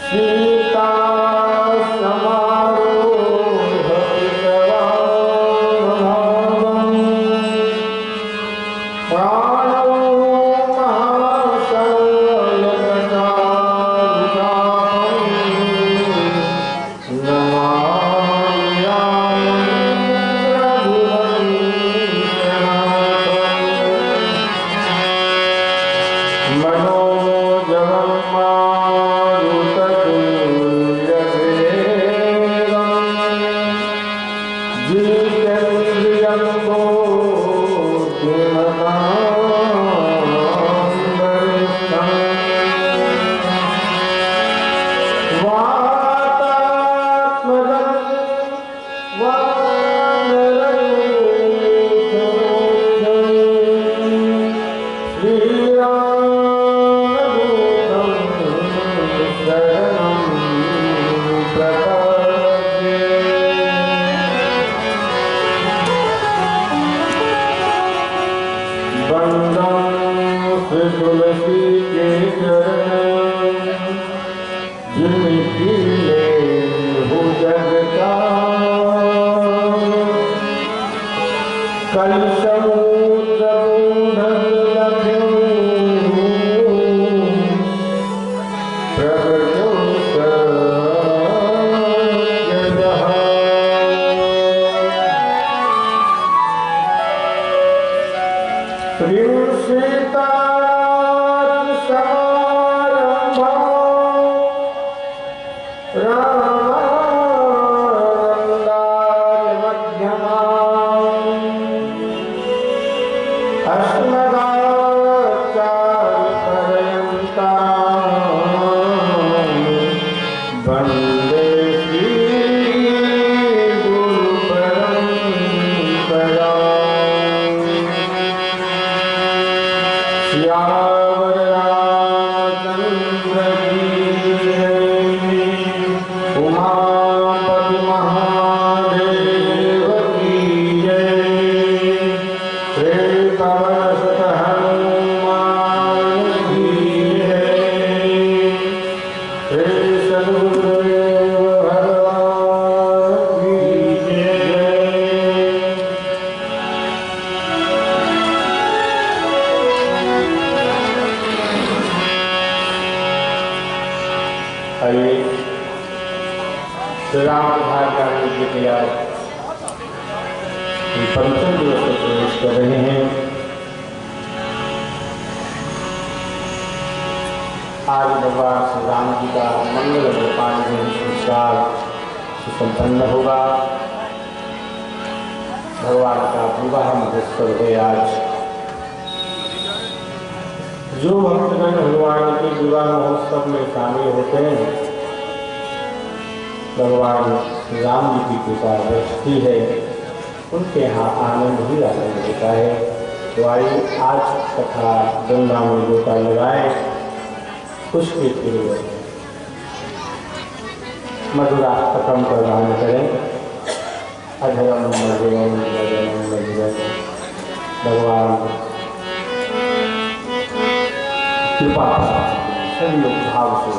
सीता समारोह पितवामभावम् प्राणो महाशयनचारुचापम् नमाम्यामि रघुवंशनाथम् मनोजवं मारुततुल्यवेगम् जितेन्द्रियं बुद्धिमतां वातात्मजं वानरयूथमुख्यं श्रीरामदूतं शरणं प्रपद्ये। वन्दं श्री तुलसी के चरण जिनकी ले हो जगता कल समुद्र प्रगटो सत्यदः। प्रिय सीताराम समारंभम् रामानन्दाय मध्यमाम् अस्मदाचार्यपर्यन्ताम् वन्दे श्रीगुरुपरम्पराम्। सियावर रामचंद्र की जय, उमापति महादेव की जय, श्री पवन सुत हनुमान की जय, श्री सद्गुरुदेव भगवान की जय। आइए श्री राम भागवत जी के आज पंचम दिवस में प्रवेश कर रहे हैं। आज भगवान श्री राम जी का मंगल गोपाल संस्कार सुसंपन्न होगा। भगवान का विवाह महोत्सव है आज। जो भक्तगण भगवान के विवाह महोत्सव में शामिल होते हैं भगवान श्री राम जी की कृपा बरसती है, उनके यहाँ आनंद ही आनंद होता है। तो आइए आज तथा गंगा में गोता लगाए उसके पूर्वक मधुराष्टकम प्रदान करें। अधरम मधुरम मधुरम मधुरम भगवान कृपा सभी लोग भाव से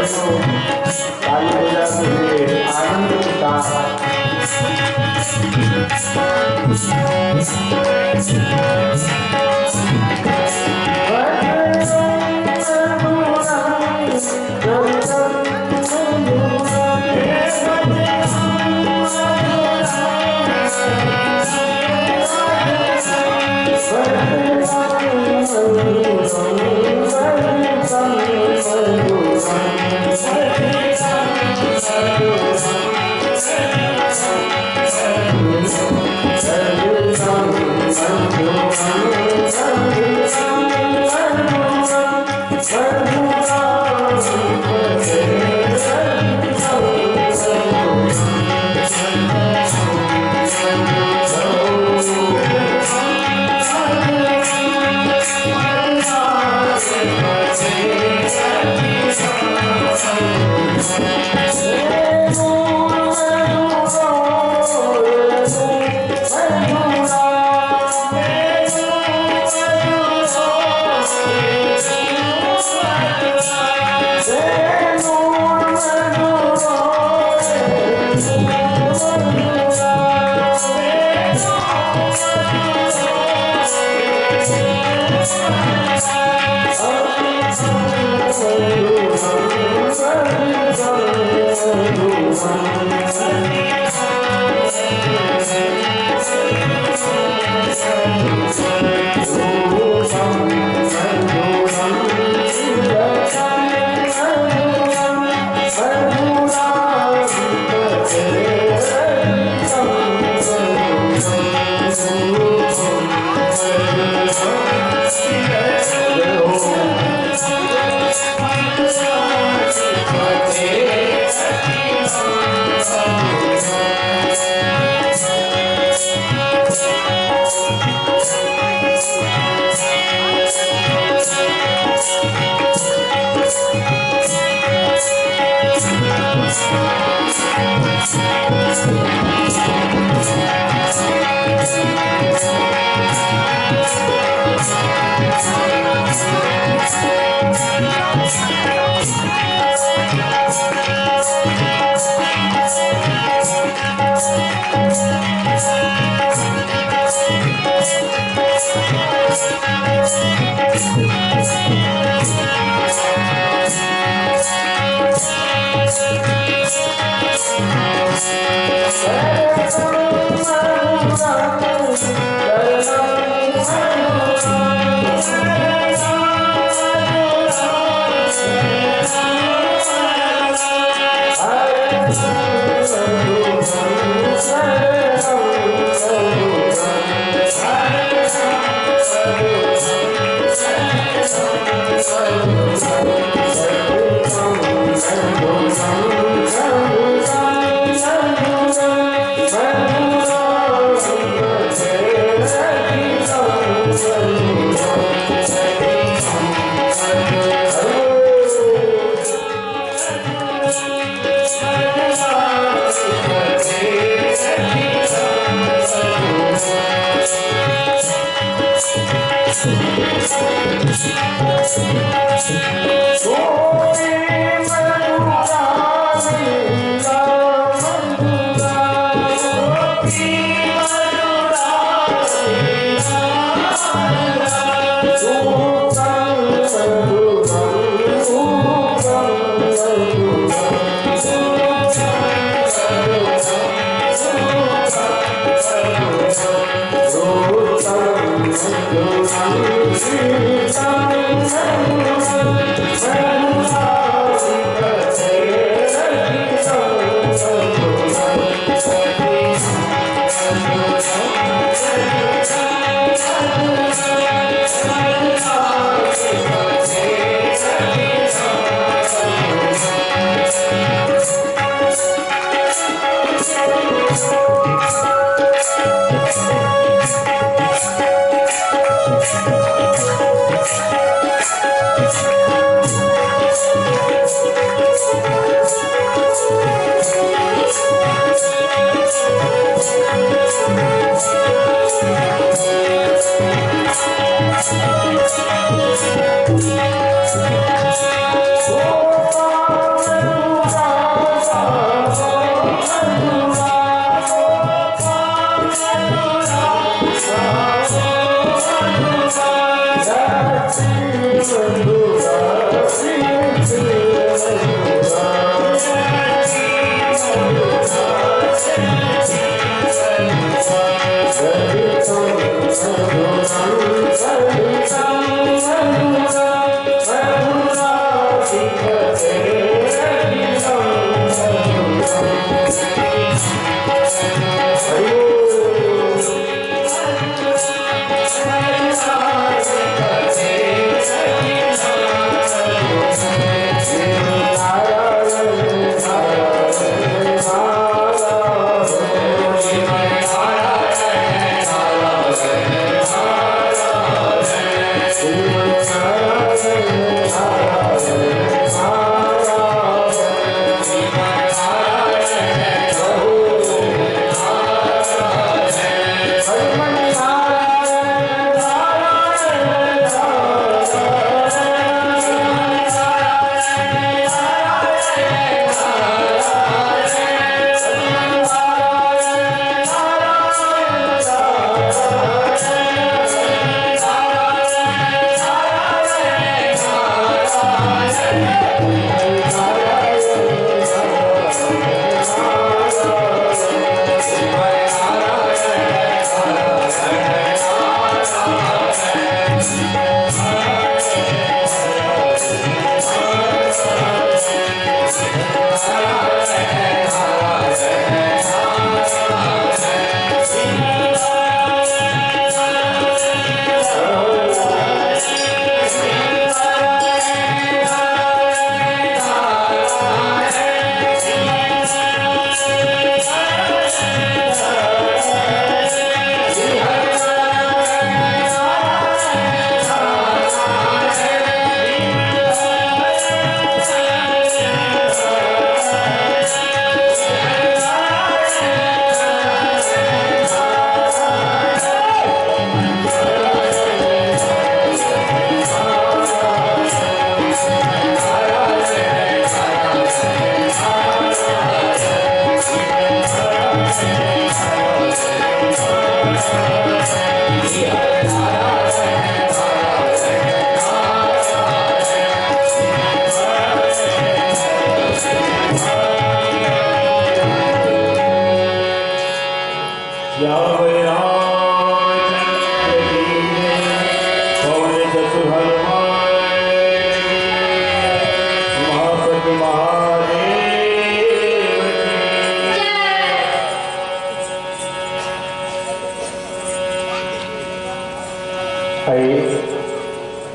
ताली बजा के आनंद का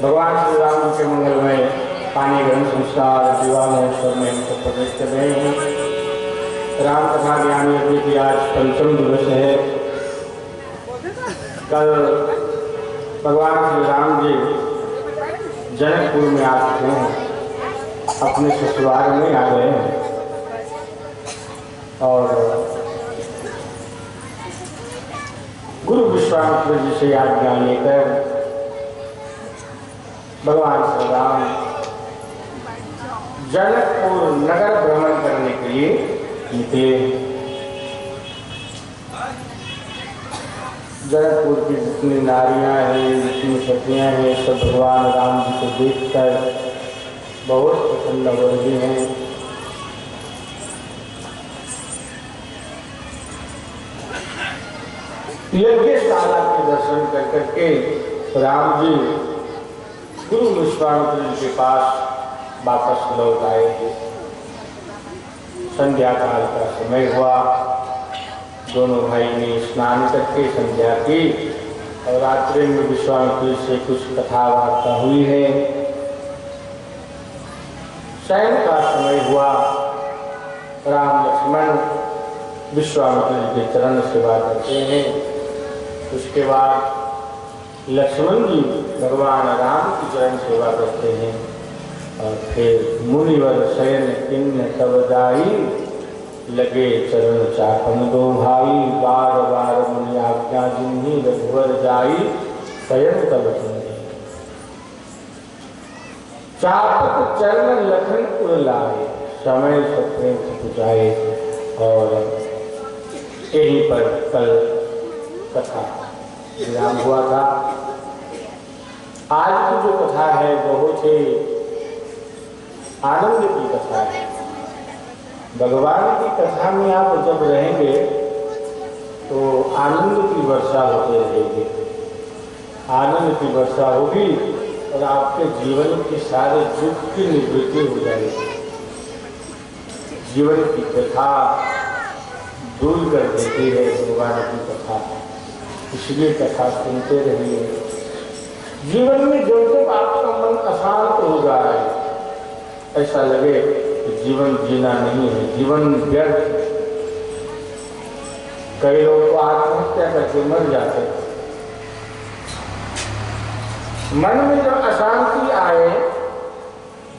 भगवान श्री राम के मंगलमय पानी ग्रहण संस्कार विवाह महोत्सव में हम सब प्रवेश कर रहे हैं। राम कथा ज्ञान यज्ञ की आज पंचम दिवस है। कल भगवान श्री राम जी जनकपुर में आ चुके हैं, अपने ससुराल में आ गए हैं और गुरु विश्वामित्र जी से आज्ञा लेकर भगवान श्री राम जनकपुर नगर भ्रमण करने के लिए निकले। जनकपुर की जितनी नारियां हैं, जितनी सखियां हैं, सब भगवान राम जी को देखकर बहुत प्रसन्न हो रही हैं। यज्ञशाला के दर्शन कर करके राम जी गुरु विश्वामित्र जी के पास वापस लौट आए। संध्या काल का समय हुआ, दोनों भाई ने स्नान करके संध्या की और रात्रि में विश्वामित्र से कुछ कथा वार्ता हुई है। शयन का समय हुआ, राम लक्ष्मण विश्वामित्र जी के चरण सेवा करते हैं। उसके बाद लक्ष्मण जी भगवान राम की चरण सेवा करते हैं और फिर मुनिवर शयन किन्न तब जाई, लगे चरण चापन दो भाई, बार बार मुनि आज्ञा जिन्हीं रघुवर जाई, शयन तब सुने चापत चरण लखन पुर लाए, समय सप्रेम पुजाए। और यहीं पर कल कथा विराम हुआ था। आज की जो कथा है बहुत ही आनंद की कथा है। भगवान की कथा में आप जब रहेंगे तो आनंद की वर्षा होते रहेगी, आनंद की वर्षा होगी और आपके जीवन की सारे दुख की निवृत्ति हो जाएगी। जीवन की कथा दूर कर देती है भगवान की कथा, इसलिए कथा सुनते रहिए। जीवन में जब तक आपका मन अशांत हो जा रहा है, ऐसा लगे कि जीवन जीना नहीं है, जीवन व्यर्थ। कई लोग तो आत्महत्या करके मर जाते हैं। मन में जब अशांति आए,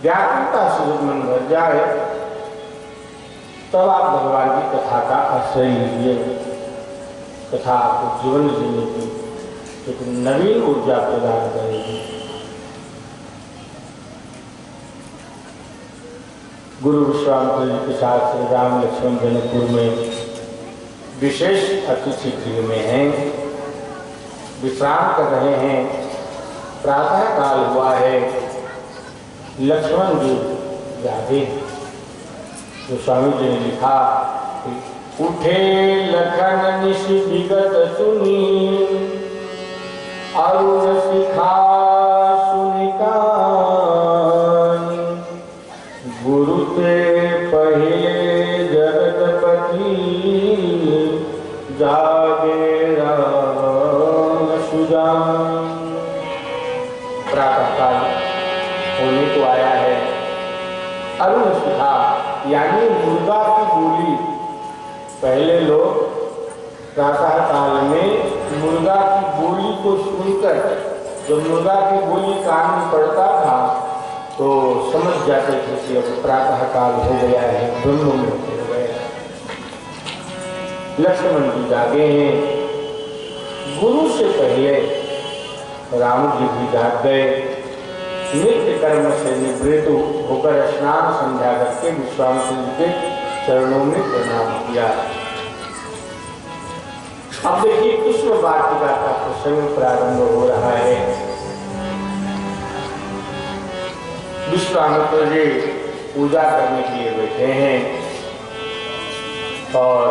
व्याकुलता से जब मन भर जाए, तब आप भगवान की कथा का आश्रय लीजिए। कथा आपको जीवन जीने की एक नवीन ऊर्जा प्रदान करेगी। गुरु विश्वामित्र जी के साथ श्री राम लक्ष्मण जनकपुर में विशेष अतिथि गृह में हैं, विश्राम कर रहे हैं। प्रातः काल हुआ है, लक्ष्मण जी जागे। तो स्वामी जी ने लिखा, उठे लखन निश विगत सुनी, अरुण शिखा सुनिका, गुरु ते पहिले जगतपति, जागे राम सुजान। प्रातःकाल होने को आया है। अरुण शिखा यानी मुर्गा की बोली। पहले लोग प्रातः काल में मुर्गा की बोली को सुनकर, जब मुर्गा की बोली कान में पड़ता था तो समझ जाते थे कि अब प्रातः काल हो गया है, ब्रह्म मुहूर्त हो गया। लक्ष्मण जी जागे हैं। गुरु से पहले राम जी भी जाग गए। नित्य कर्म से निवृत्त होकर स्नान संध्या करके विश्वामित्र जी के चरणों में प्रणाम किया। अब देखिए कृष्ण वाटिका का प्रसंग प्रारंभ हो रहा है। विश्वामित्र जी पूजा करने के लिए बैठे हैं और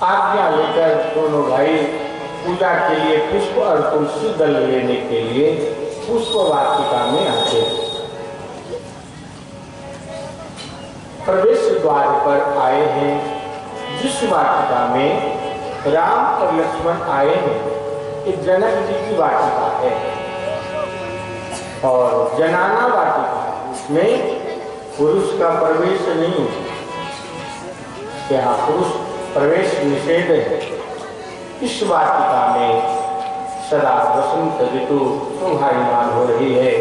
आज्ञा लेकर दोनों भाई पूजा के लिए पुष्प और तुलसी दल लेने के लिए पुष्प वाटिका में आते हैं। प्रवेश द्वार पर आए हैं। जिस वाटिका में राम और लक्ष्मण आए हैं, एक जनक जी की वाटिका है और जनाना वाटिका, इसमें पुरुष का प्रवेश नहीं, यहाँ पुरुष प्रवेश निषेध है। इस वाटिका में सदा वसंत ऋतु शोभायमान हो रही है।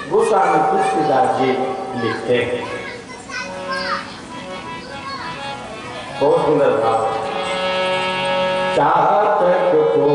गोस्वामी तुलसीदास जी लिखते हैं, बहुत सुंदर भाव। चातक को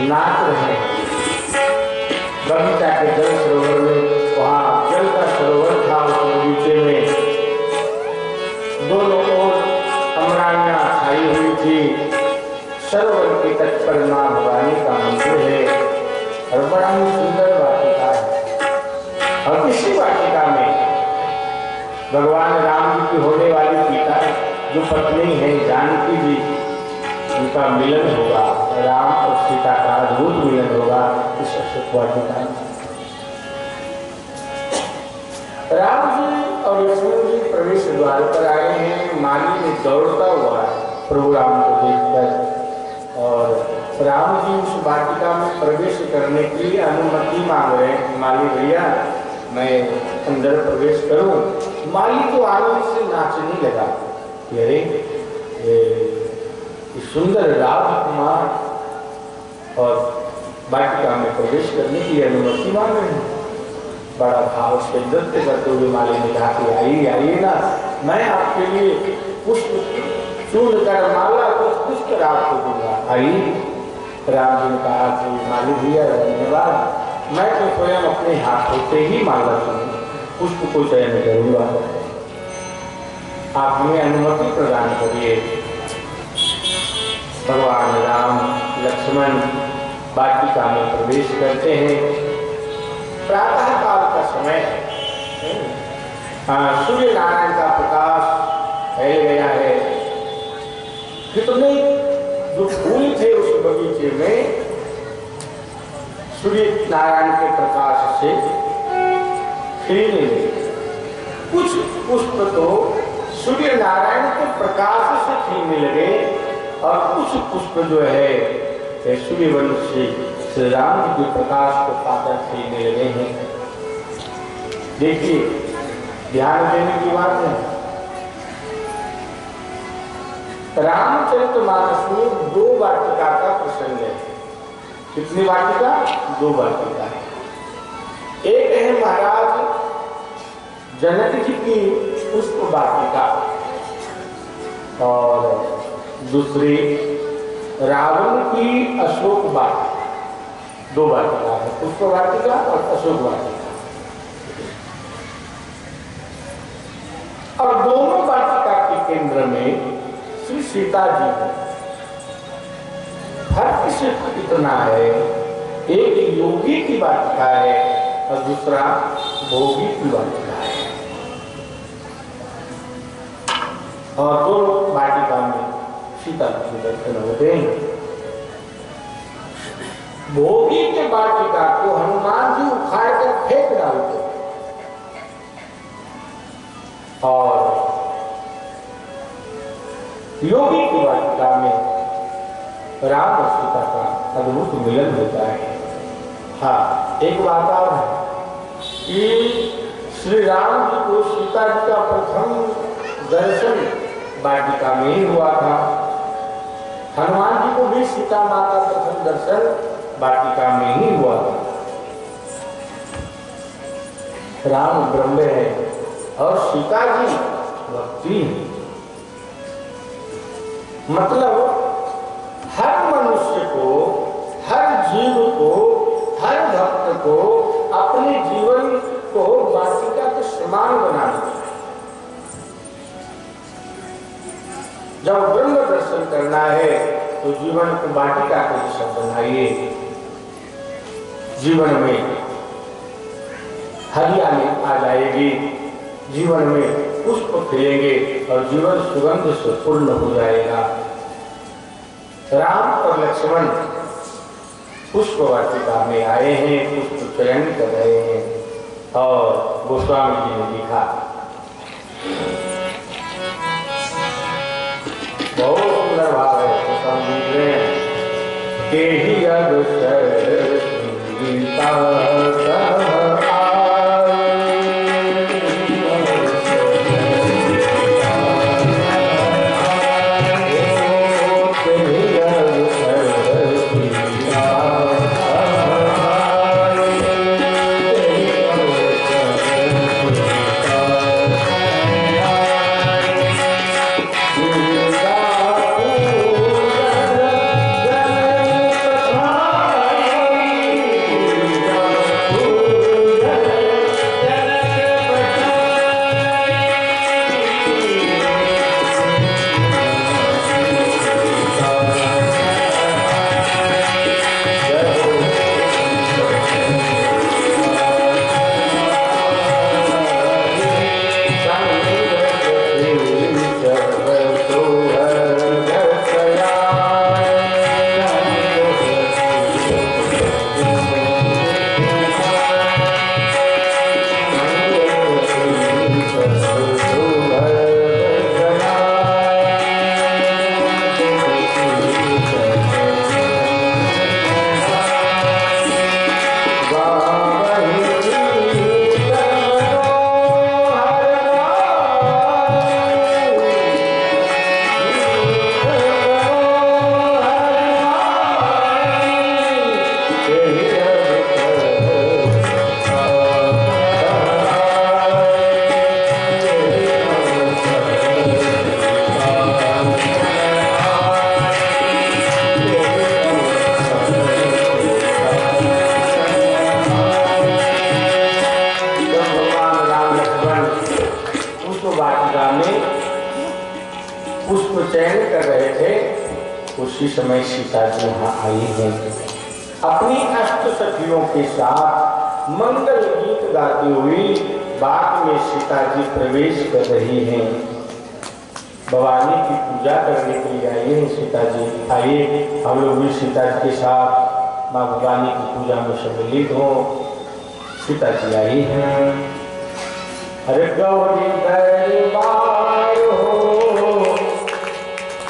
नाच रहे हैं। बगीचा के जल सरोवर में, वहाँ जल का सरोवर था, उसके नीचे में दोनों ओर अमरानियां छाई हुई थी। सरोवर के तट पर मां भवानी का मंदिर है और बड़ा ही सुंदर वाटिका है। और इसी वाटिका में भगवान राम जी की होने वाली पिता जो पत्नी है जानकी जी, उनका मिलन होगा। राम और सीता का अद्भुत मिलन होगा इस अशोक वाटिका में। राम जी और लक्ष्मण जी प्रवेश द्वार पर आए हैं। माली ने दौड़ता हुआ प्रभु राम को देखकर और राम जी उस वाटिका में प्रवेश करने की अनुमति मांग रहे हैं। माली भैया मैं अंदर प्रवेश करूं। माली को आनंद से नाचने लगा। अरे सुंदर राजकुमार और वाटिका में प्रवेश करने की अनुमति मांग रहे हैं। बड़ा भाव से नृत्य करते हुए माली ने कहा कि आइए ना, मैं आपके लिए पुष्प चूर्ण कर माला कुछ पुष्प आपको दूंगा। आइए। राम जी ने कहा कि माली भैया धन्यवाद, मैं तो स्वयं अपने हाथों से ही माला पुष्प को चयन करूंगा, आप हमें अनुमति प्रदान करिए। भगवान राम लक्ष्मण वाटिका में प्रवेश करते हैं। प्रातः काल का समय है, सूर्य नारायण का प्रकाश फैल गया है। कितने जो फूल थे उस बगीचे में सूर्य नारायण के प्रकाश से खिलने लगे। कुछ पुष्प तो सूर्य नारायण के प्रकाश से खिलने लगे और कुछ पुष्प जो है सूर्यवंश से श्री राम जी के प्रकाश को पाकर खिलने लगे हैं। देखिए, ध्यान देने की बात है। रामचरितमानस में 2 वाटिका का प्रसंग है। कितनी वाटिका? 2 वाटिका है। एक है महाराज जनक जी की पुष्प वाटिका और दूसरी रावण की अशोक वाटिका। 2 वाटिका है, पुष्प वाटिका और अशोक वाटिका। और दोनों वाटिका के केंद्र में श्री सीता जी है। फर्क सिर्फ इतना है, एक योगी की वाटिका है और दूसरा भोगी की वाटिका है। और दोनों वाटिका में सीता के दर्शन होते हैं। भोगी के वाटिका को हनुमान जी उखाड़ कर फेंक डालते और योगी की वाटिका में राम और सीता का अद्भुत मिलन होता है। हाँ, एक बात और है कि श्री राम जी को सीता जी का प्रथम दर्शन वाटिका में ही हुआ था। हनुमान जी को भी सीता माँ का प्रथम दर्शन वाटिका में ही हुआ था। राम ब्रह्म है और सीता जी भक्ति है। मतलब हर मनुष्य को, हर जीव को, हर भक्त को अपने जीवन को वाटिका के समान बनाना है। जब ब्रह्म दर्शन करना है तो जीवन को वाटिका के जैसा बनाइए। जीवन में हरियाली आ जाएगी, जीवन में पुष्प खिलेंगे और जीवन सुगंध से पूर्ण हो जाएगा। राम और लक्ष्मण पुष्प वाटिका में आए हैं, पुष्प चयन कर रहे हैं और गोस्वामी जी ने लिखा, बहुत सुंदर भाव है गोस्वामी जी में, के ही अवसर गीता उसी समय सीता जी यहाँ आई हैं। अपनी अष्ट सखियों के साथ मंगल गीत गाती हुई बाग में सीता जी प्रवेश कर रही हैं। भवानी की पूजा करने के लिए आई हैं सीता जी। आइए हम लोग भी सीता जी के साथ माँ भवानी की पूजा में सम्मिलित हो। सीता जी आई हैं। अरे गौरी दरबार हो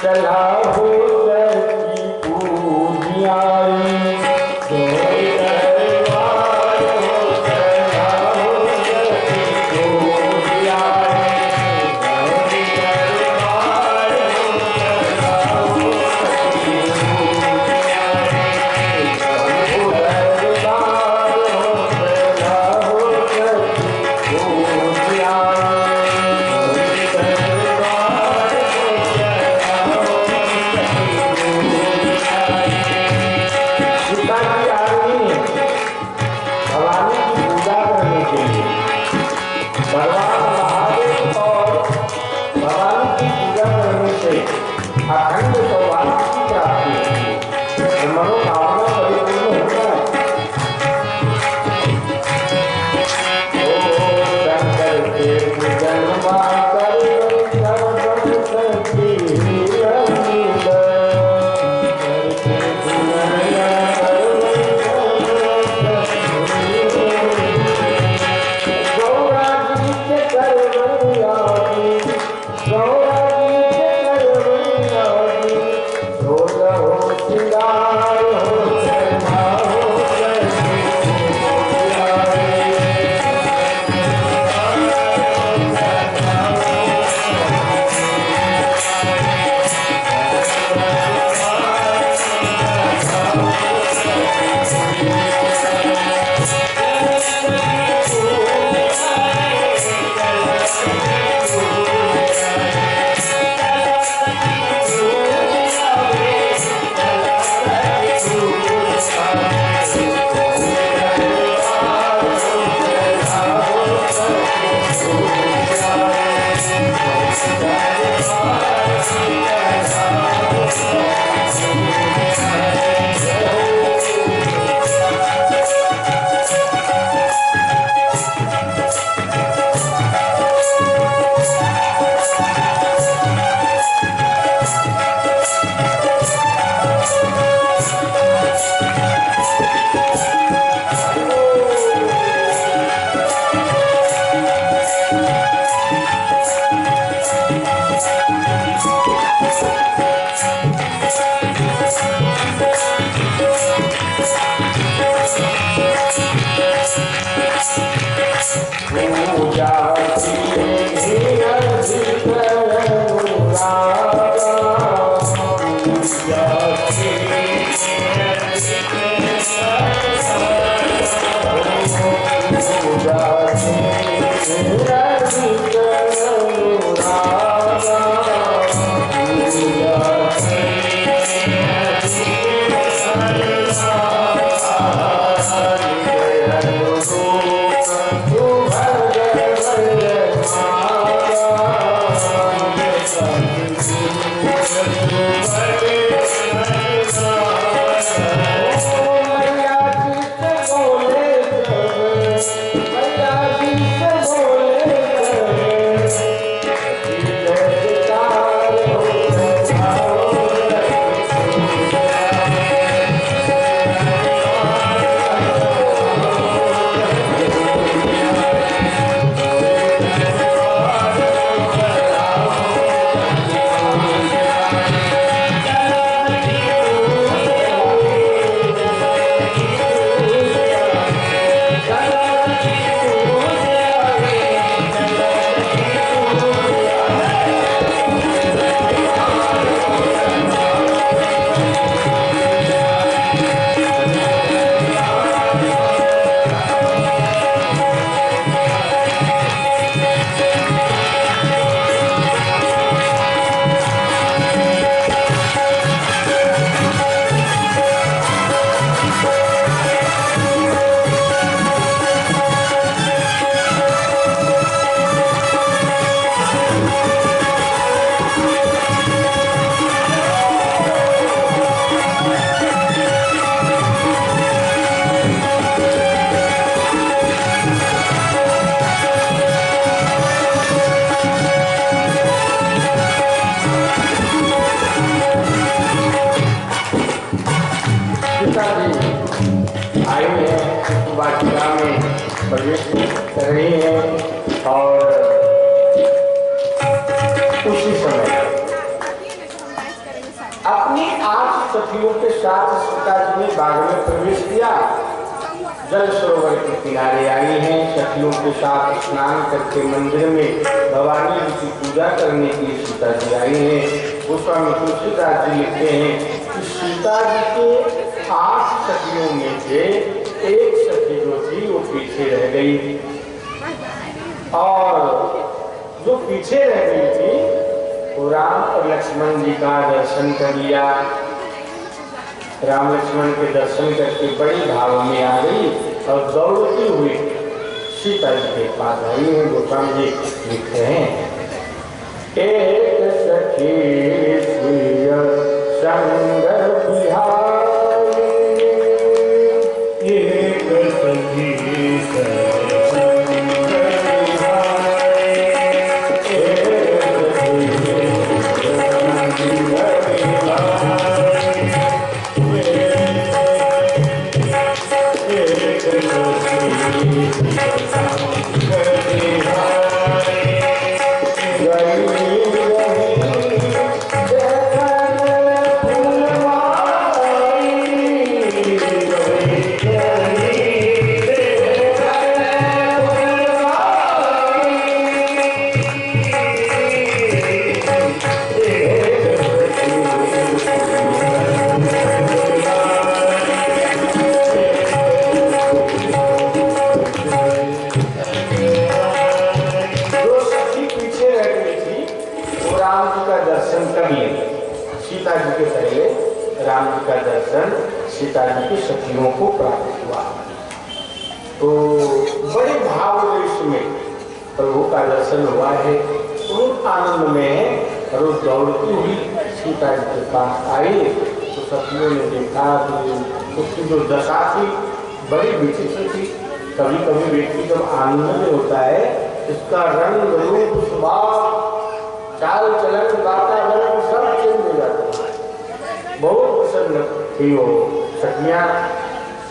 चला हो प्रवेश कर रही हैं और उसी समय अपनी 8 सखियों के साथ सीता जी ने बाग में प्रवेश किया। जल सरोवर के किनारे आई हैं, सखियों के साथ स्नान करके मंदिर में भवानी जी की पूजा करने के लिए सीता जी आई हैं। गोस्वामी तुलसीदास जी लिखते हैं कि सीता जी के 8 सखियों में से एक सखी जो थी वो पीछे रह गई, और जो पीछे रह गई थी वो राम और लक्ष्मण जी का दर्शन कर लिया। राम लक्ष्मण के दर्शन करके बड़ी भाव में आ गई और दौड़ती हुई सीता जी के पास आई है। गोस्वामी जी लिखते हैं, एक सखी संग बिहारी, एक सखी सीता जी की सखियों को प्राप्त हुआ। तो बड़े भाव देश में प्रभु का दर्शन हुआ है। तो आनंद में और दौड़ती हुई सीता जी के पास आई तो सखियों ने देखा कि उसकी जो दशा थी बड़ी विचित्र थी। कभी कभी व्यक्ति जब आनंद में होता है इसका रंग रूप स्वभाव चाल चलन वातावरण सब चेंज हो जाता है। बहुत प्रसन्न थी वो सखियां,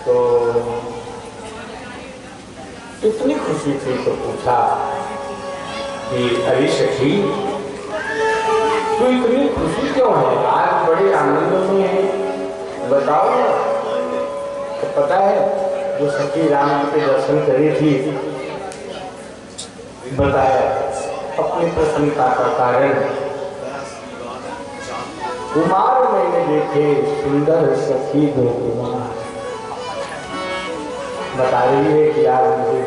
तो इतनी खुशी थी तो पूछा कि अरे सखी तू इतनी खुशी क्यों है, आज बड़े आनंद में है, बताओ। तो पता है जो सखी राम के दर्शन करी थी, बताया अपनी प्रसन्नता का कारण, कुमार मैंने देखे सुंदर सखी दो कुमार। बता रही है कि आज मुझे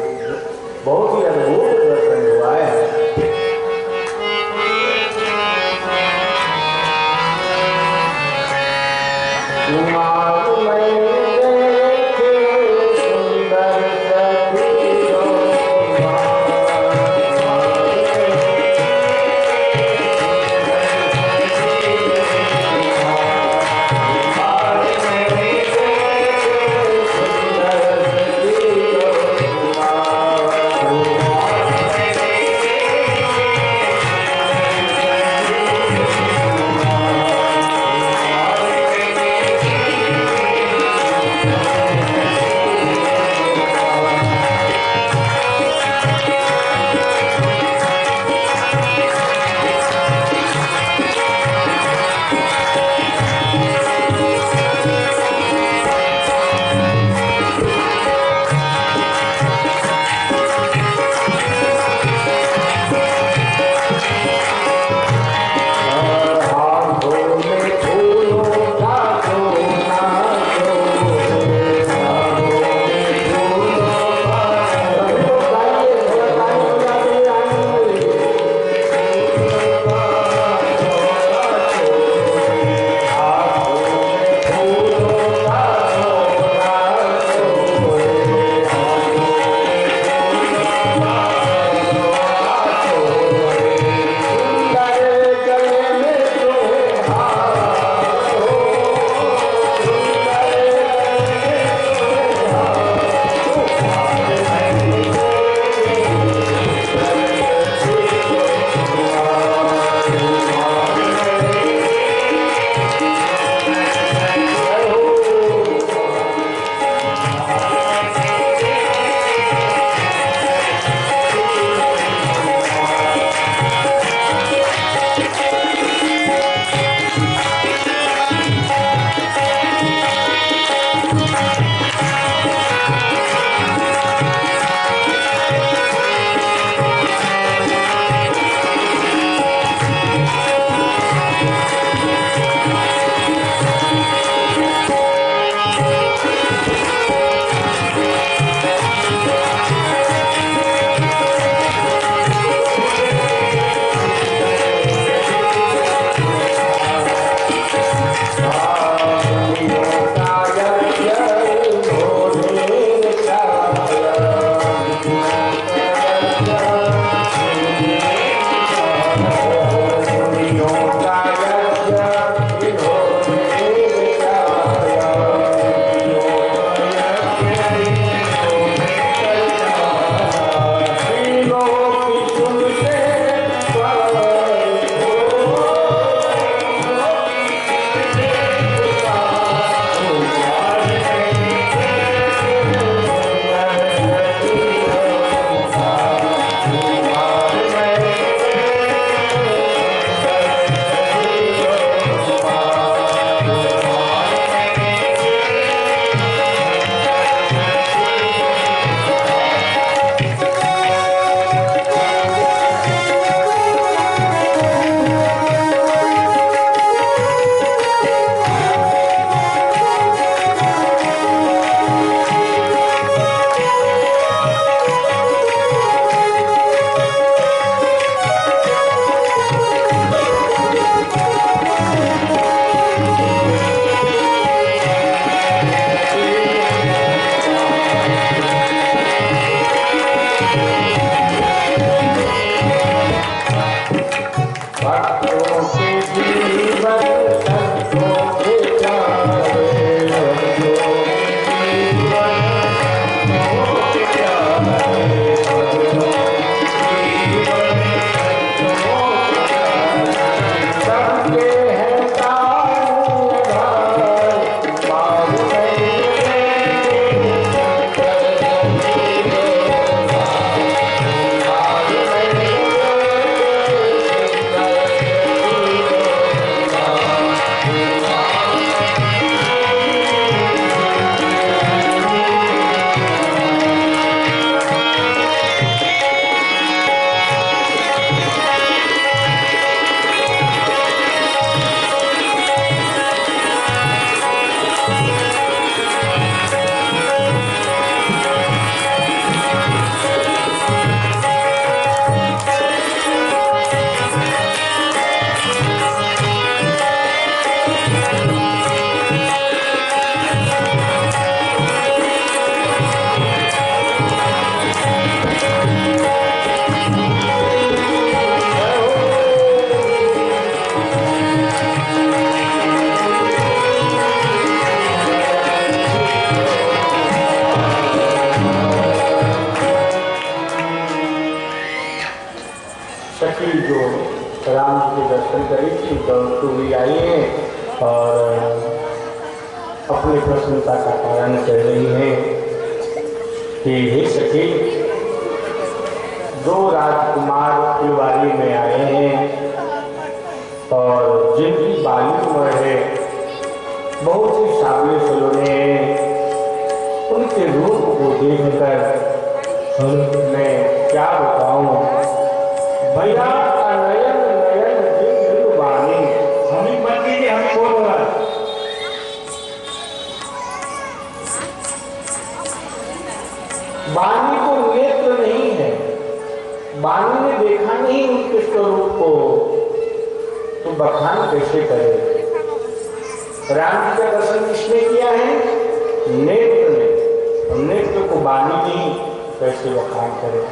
बहुत ही अद्भुत दर्शन हुआ है। कुमार मैंने देखे सुंदर सखी दो कुमार। भक्तों के जीवन संतों के प्यारे, भक्तों के जीवन संतों के प्यारे, भक्तों के जीवन संतों के प्यारे। सबके हैं सखी जो राम जी के दर्शन करी थी दौड़ती हुई आई है और अपनी प्रसन्नता का कारण कर रही हैं कि हे सखी, दो राजकुमार फुलवारी में आए हैं और जिनकी बाली उम्र है, बहुत ही सावले सलोने हैं। उनके रूप को देखकर मैं क्या बताऊं, भैया नयन नयन जिंद वाणी। हमें बन कीजिए, हमें बोल रहा है। वाणी को नेत्र नहीं है, वाणी ने देखा नहीं उनके स्वरूप को, तो बखान कैसे करे। राम जी का दर्शन किसने किया है? नेत्र ने। नेत्र को वाणी नहीं, कैसे बखान करे।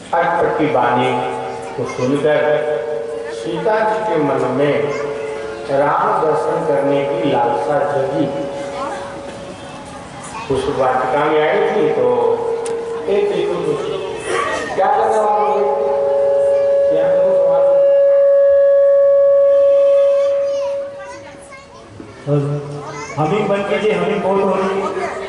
अटपट की वाणी को सुनकर सीता जी के मन में राम दर्शन करने की लालसा जगी। उस वाटिका में आई थी तो एक क्या करना क्या हमें बन कीजिए, हमें बहुत हो रही है।